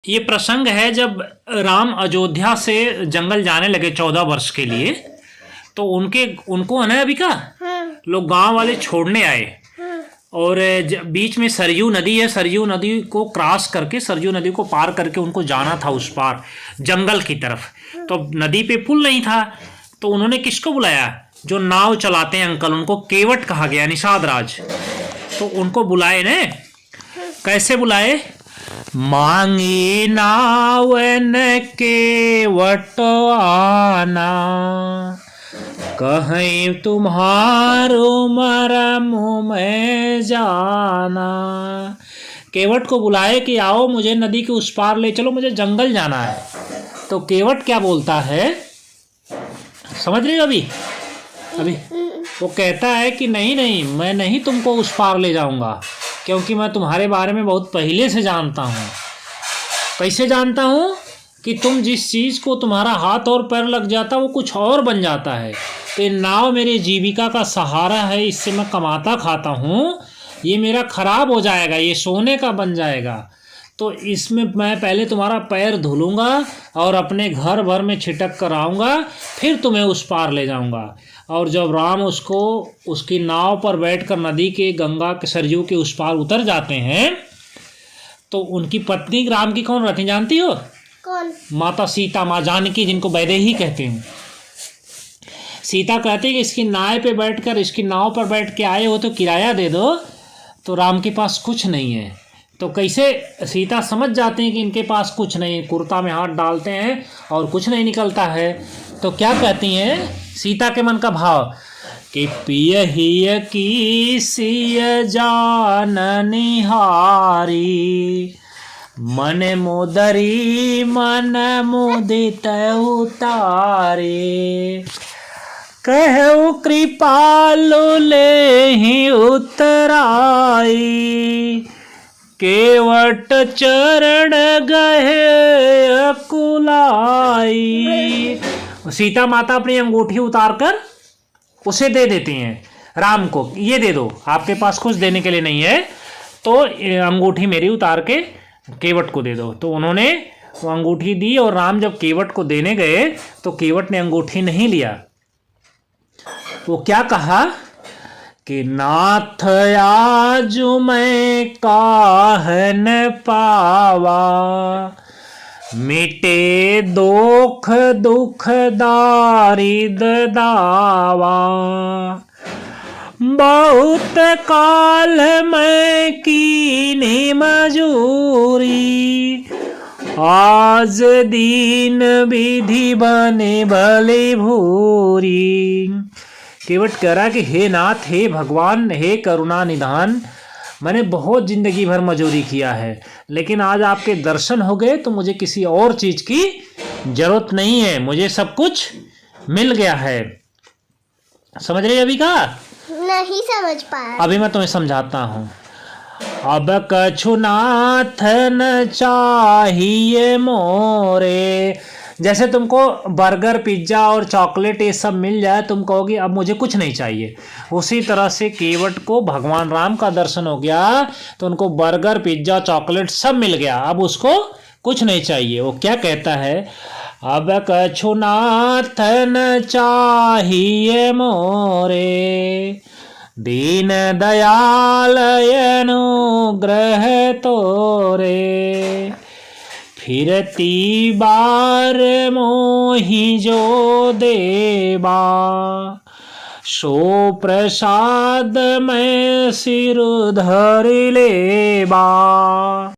ये प्रसंग है जब राम अयोध्या से जंगल जाने लगे 14 वर्ष के लिए। तो उनको है ना अभी का लोग गांव वाले छोड़ने आए। और बीच में सरयू नदी है, सरयू नदी को क्रॉस करके, सरयू नदी को पार करके उनको जाना था उस पार जंगल की तरफ। तो नदी पे पुल नहीं था, तो उन्होंने किसको बुलाया? जो नाव चलाते हैं अंकल, उनको केवट कहा गया, निषाद राज। तो उनको बुलाए ने, कैसे बुलाए? मांगी नावन केवट आना, कहीं तुम्हारो मरम में जाना। केवट को बुलाए कि आओ मुझे नदी के उस पार ले चलो, मुझे जंगल जाना है। तो केवट क्या बोलता है, समझ रहे हो? अभी वो कहता है कि नहीं नहीं, मैं नहीं तुमको उस पार ले जाऊंगा, क्योंकि मैं तुम्हारे बारे में बहुत पहले से जानता हूँ। कैसे जानता हूँ? कि तुम जिस चीज़ को तुम्हारा हाथ और पैर लग जाता वो कुछ और बन जाता है। तो ये नाव मेरी जीविका का सहारा है, इससे मैं कमाता खाता हूँ। ये मेरा खराब हो जाएगा, ये सोने का बन जाएगा, तो इसमें मैं पहले तुम्हारा पैर धुलूँगा और अपने घर भर में छिटक कर आऊँगा, फिर तुम्हें उस पार ले जाऊँगा। और जब राम उसकी नाव पर बैठकर नदी के, गंगा के, सरयू के उस पार उतर जाते हैं, तो उनकी पत्नी राम की कौन रहती जानती हो? कौन? माता सीता, माँ जानकी, जिनको वैदेही कहते हैं। सीता कहती है कि इसकी नाव पर बैठ के आए हो तो किराया दे दो। तो राम के पास कुछ नहीं है। तो कैसे सीता समझ जाते हैं कि इनके पास कुछ नहीं, कुर्ता में हाथ डालते हैं और कुछ नहीं निकलता है। तो क्या कहती हैं सीता के मन का भाव कि पियहिय की सिय जान निहारी, मन मुदरी मन मुदित उतारे, कहु कृपालु लेहि उतराई, केवट चरण गहे अकुलाई। सीता माता अपनी अंगूठी उतारकर उसे दे देती हैं राम को, ये दे दो, आपके पास कुछ देने के लिए नहीं है, तो अंगूठी मेरी उतार के केवट को दे दो। तो उन्होंने वो अंगूठी दी, और राम जब केवट को देने गए तो केवट ने अंगूठी नहीं लिया। वो क्या कहा कि नाथ आज मैं काहन पावा, मिटे दुख दारिद दावा, बहुत काल मैं कीनी मजूरी, आज दीन विधि बने भले भूरी। केवट कह रहा कि हे नाथ, हे भगवान, हे करुणा निधान, मैंने बहुत ज़िंदगी भर मजूरी किया है, लेकिन आज आपके दर्शन हो गए तो मुझे किसी और चीज़ की ज़रूरत नहीं है, मुझे सब कुछ मिल गया है। समझ रही अभी का? नहीं समझ पाया। अभी मैं तुम्हें समझाता हूँ। अब कछु नाथ न चाहिए मोरे, जैसे तुमको बर्गर, पिज्ज़ा और चॉकलेट ये सब मिल जाए, तुम कहोगे अब मुझे कुछ नहीं चाहिए। उसी तरह से केवट को भगवान राम का दर्शन हो गया, तो उनको बर्गर, पिज्ज़ा, चॉकलेट सब मिल गया, अब उसको कुछ नहीं चाहिए। वो क्या कहता है? अब कछु नाथ न चाहिए मोरे, दीन दयाल अनुग्रह तोरे, फिरती बार मोहि जो देवा, सो प्रसाद में सिर धर लेबा।